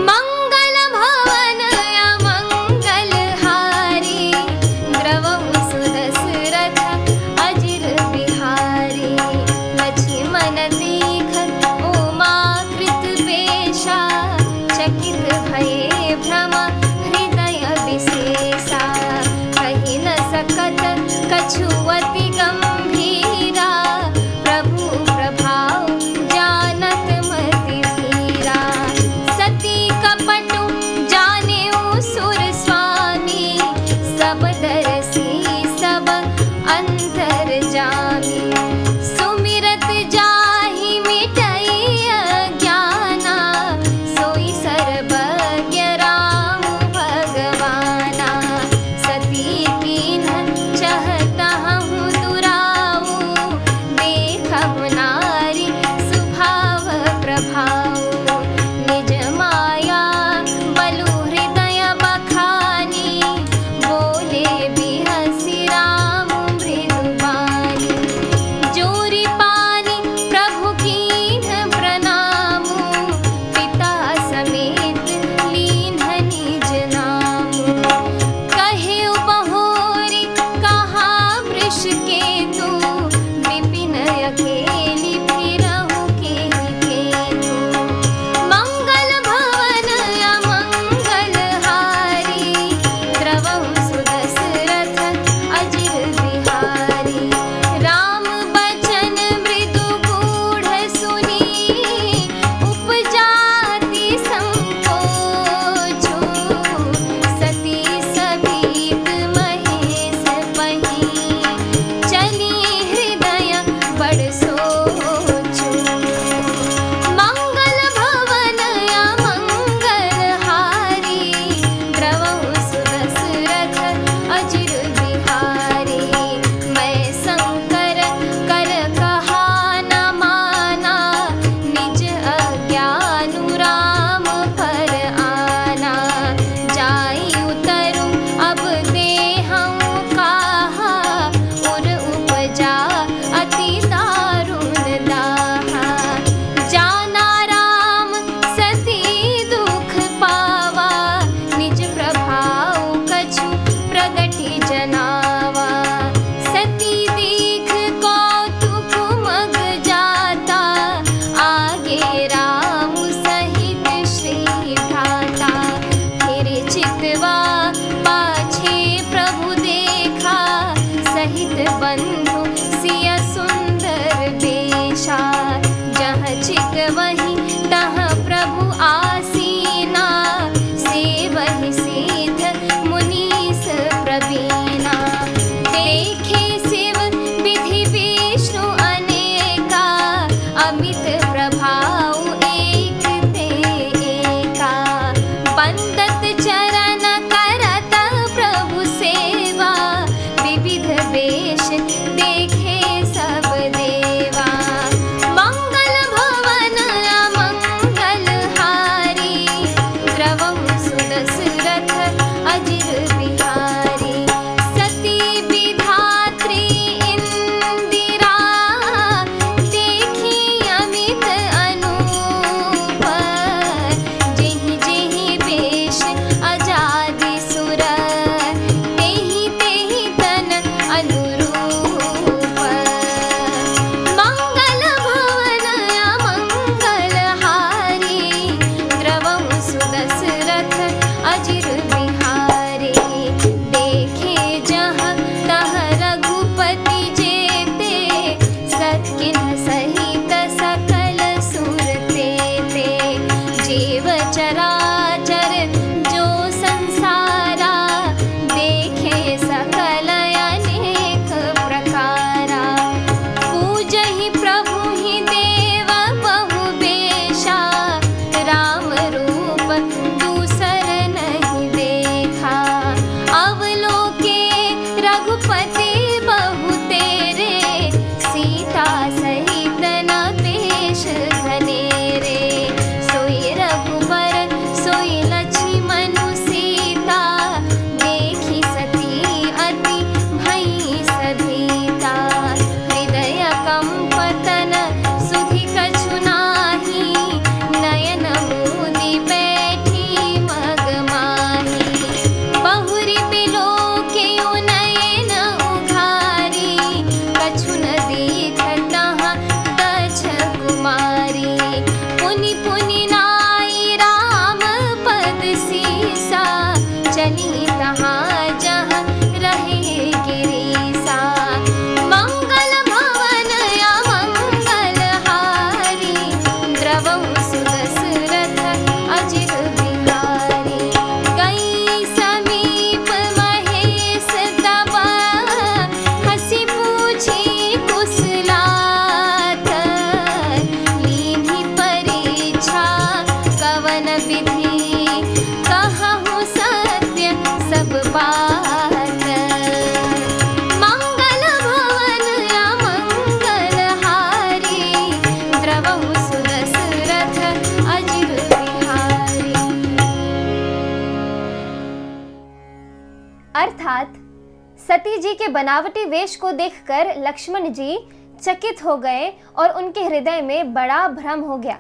मंगल भवन अमंगल हारी, द्रवहु सुदशरथ अजिर बिहारी। लक्ष्मण देखत उमा कृत पेशा, चकित भये भ्रम हृदय विशेषा। कहि न सकत कछु अति गंभीरा, प्रभु प्रभाव जानत मति धीरा। सती कपटु जानेउ सुर स्वामी, सब दरसी सब अंतरजामी। सुमिरत जाहि मिटई अज्ञाना, सोई सर्वज्ञ राम अर्थात सती जी के बनावटी वेश को देखकर लक्ष्मण जी चकित हो गए और उनके हृदय में बड़ा भ्रम हो गया।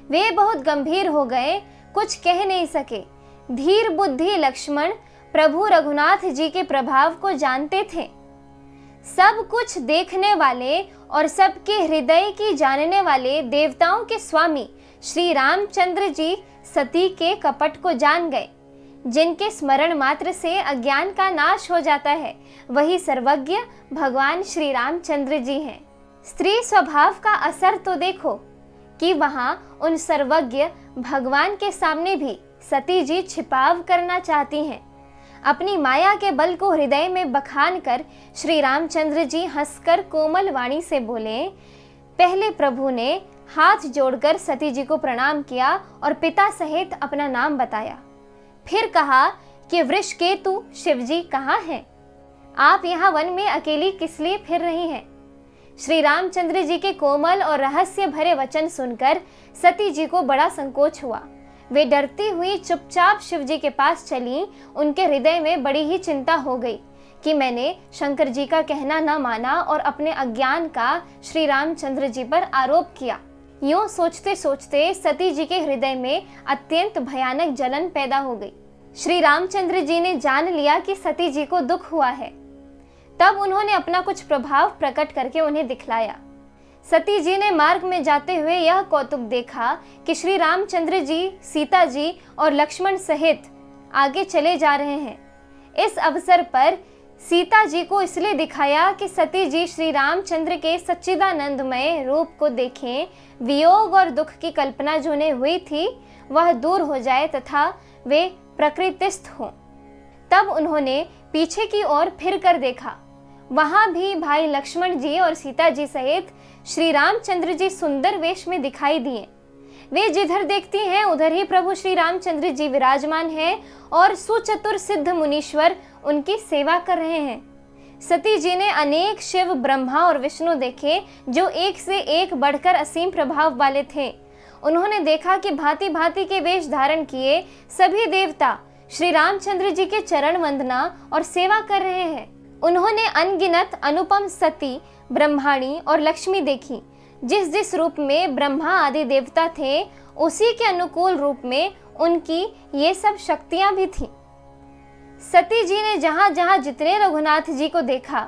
वे बहुत गंभीर हो गए, कुछ कह नहीं सके। धीर बुद्धि लक्ष्मण प्रभु रघुनाथ जी के प्रभाव को जानते थे। सब कुछ देखने वाले और सबके हृदय की जानने वाले देवताओं के स्वामी श्री रामचंद्र जी सती के कपट को जान गए। जिनके स्मरण मात्र से अज्ञान का नाश हो जाता है, वही सर्वज्ञ भगवान श्री रामचंद्र जी हैं। स्त्री स्वभाव का असर तो देखो कि वहां उन सर्वज्ञ भगवान के सामने भी सती जी छिपाव करना चाहती हैं। अपनी माया के बल को हृदय में बखान कर श्री रामचंद्र जी हंसकर कोमल वाणी से बोले। पहले प्रभु ने हाथ जोड़कर सती जी को प्रणाम किया और पिता सहित अपना नाम बताया। फिर कहा कि वृषकेतु शिवजी कहाँ हैं? आप यहाँ वन में अकेली किस लिए फिर रही हैं? श्री रामचंद्र जी के कोमल और रहस्य भरे वचन सुनकर सती जी को बड़ा संकोच हुआ। वे डरती हुई चुपचाप शिव जी के पास चली। उनके हृदय में बड़ी ही चिंता हो गई कि मैंने शंकर जी का कहना न माना और अपने अज्ञान का श्री रामचंद्र जी पर आरोप किया। यूं सोचते सोचते सती जी के हृदय में अत्यंत भयानक जलन पैदा हो गई। श्री रामचंद्र जी ने जान लिया कि सती जी को दुख हुआ है। तब उन्होंने अपना कुछ प्रभाव प्रकट करके उन्हें दिखलाया। सती जी ने मार्ग में जाते हुए यह कौतुक देखा कि श्री रामचंद्र जी, सीता जी और लक्ष्मण सहित आगे चले जा रहे हैं। इस अवसर पर सीता जी को इसलिए दिखाया कि सती जी श्री रामचंद्र के सच्चिदानंदमय रूप को देखें, वियोग और दुख की कल्पना जो उन्हें हुई थी वह दूर हो जाए तथा वे प्रकृतिस्थ हों। तब उन्होंने पीछे की ओर फिर कर देखा। वहां भी भाई लक्ष्मण जी और सीता जी सहित श्री रामचंद्र जी सुंदर वेश में दिखाई दिए। वे जिधर देखती हैं उधर ही प्रभु श्री रामचंद्र जी विराजमान हैं और सुचतुर सिद्ध मुनीश्वर उनकी सेवा कर रहे हैं। सती जी ने अनेक शिव, ब्रह्मा और विष्णु देखे जो एक से एक बढ़कर असीम प्रभाव वाले थे। उन्होंने देखा कि भांति भांति के वेश धारण किए सभी देवता श्री रामचंद्र जी के चरण वंदना और सेवा कर रहे हैं। उन्होंने अनगिनत अनुपम सती, ब्रह्माणी और लक्ष्मी देखी। जिस जिस रूप में ब्रह्मा आदि देवता थे, उसी के अनुकूल रूप में उनकी ये सब शक्तियां भी थीं। सती जी ने जहां जहां जितने रघुनाथ जी को देखा,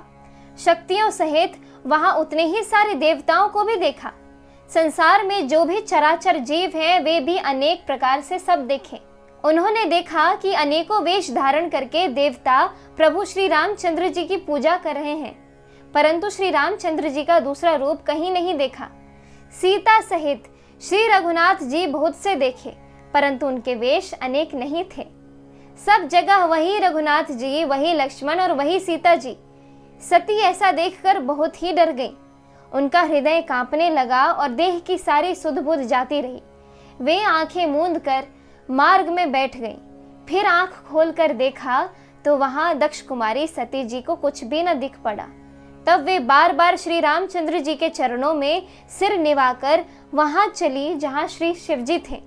शक्तियों सहित वहां उतने ही सारे देवताओं को भी देखा। संसार में जो भी चराचर जीव हैं, वे भी अनेक प्रकार से सब देखे। उन्होंने देखा कि अनेकों वेश धारण करके देवता प्रभु श्री रामचंद्र जी की पूजा कर रहे हैं, परंतु श्री रामचंद्र जी का दूसरा रूप कहीं नहीं देखा। सीता सहित श्री रघुनाथ जी बहुत से देखे, परंतु उनके वेश अनेक नहीं थे। सब जगह वही रघुनाथ जी, वही लक्ष्मण और वही सीता जी। सती ऐसा देखकर बहुत ही डर गई। उनका हृदय कांपने लगा और देह की सारी सुध बुध जाती रही। वे आंखें मूंद कर मार्ग में बैठ गईं। फिर आंख खोलकर देखा तो वहां दक्ष कुमारी सती जी को कुछ भी न दिख पड़ा। तब वे बार बार श्री रामचंद्र जी के चरणों में सिर निवाकर वहां चली जहां श्री शिव जी थे।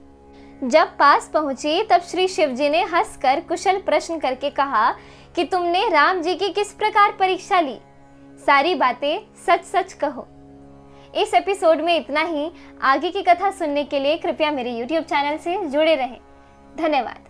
जब पास पहुंची तब श्री शिव जी ने हंसकर कुशल प्रश्न करके कहा कि तुमने राम जी की किस प्रकार परीक्षा ली? सारी बातें सच सच कहो। इस एपिसोड में इतना ही। आगे की कथा सुनने के लिए कृपया मेरे YouTube चैनल से जुड़े रहें। धन्यवाद।